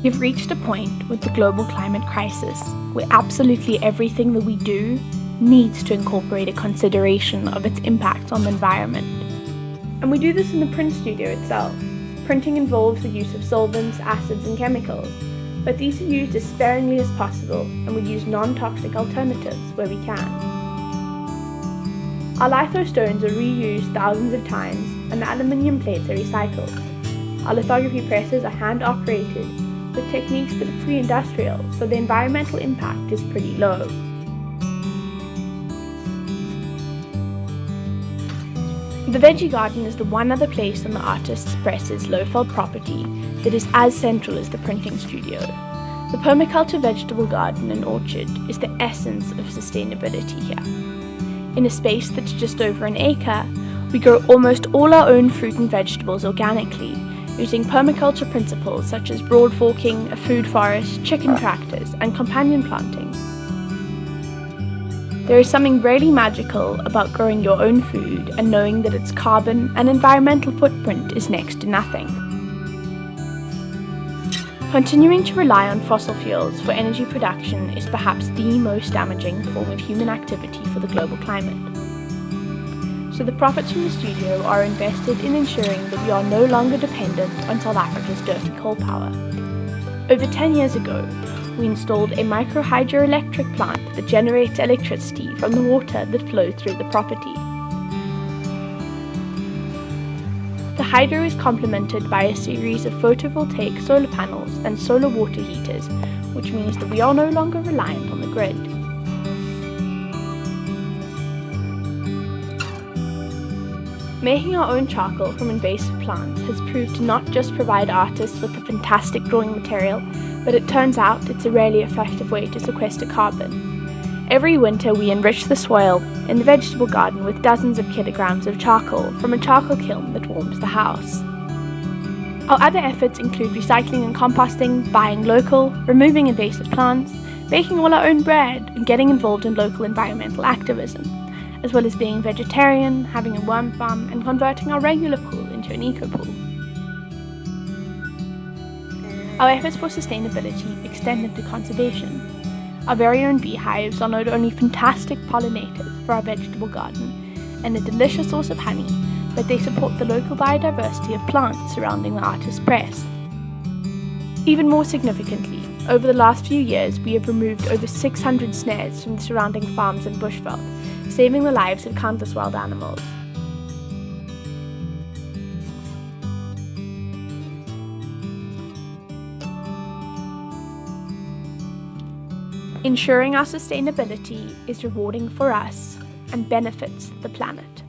We've reached a point with the global climate crisis where absolutely everything that we do needs to incorporate a consideration of its impact on the environment. And we do this in the print studio itself. Printing involves the use of solvents, acids and chemicals, but these are used as sparingly as possible, and we use non-toxic alternatives where we can. Our litho stones are reused thousands of times, and the aluminium plates are recycled. Our lithography presses are hand-operated with techniques that are pre-industrial, so the environmental impact is pretty low. The veggie garden is the one other place on the artist's press's low-felt property that is as central as the printing studio. The permaculture vegetable garden and orchard is the essence of sustainability here. In a space that's just over an acre, we grow almost all our own fruit and vegetables organically, using permaculture principles such as broad forking, a food forest, chicken tractors, and companion planting. There is something really magical about growing your own food and knowing that its carbon and environmental footprint is next to nothing. Continuing to rely on fossil fuels for energy production is perhaps the most damaging form of human activity for the global climate. So the profits from the studio are invested in ensuring that we are no longer dependent on South Africa's dirty coal power. Over 10 years ago, we installed a micro-hydroelectric plant that generates electricity from the water that flows through the property. The hydro is complemented by a series of photovoltaic solar panels and solar water heaters, which means that we are no longer reliant on the grid. Making our own charcoal from invasive plants has proved to not just provide artists with a fantastic drawing material, but it turns out it's a really effective way to sequester carbon. Every winter we enrich the soil in the vegetable garden with dozens of kilograms of charcoal from a charcoal kiln that warms the house. Our other efforts include recycling and composting, buying local, removing invasive plants, baking all our own bread, and getting involved in local environmental activism, as well as being vegetarian, having a worm farm, and converting our regular pool into an eco-pool. Our efforts for sustainability extend into conservation. Our very own beehives are not only fantastic pollinators for our vegetable garden and a delicious source of honey, but they support the local biodiversity of plants surrounding the artist's press. Even more significantly, over the last few years we have removed over 600 snares from the surrounding farms and bushveld, saving the lives of countless wild animals. Ensuring our sustainability is rewarding for us and benefits the planet.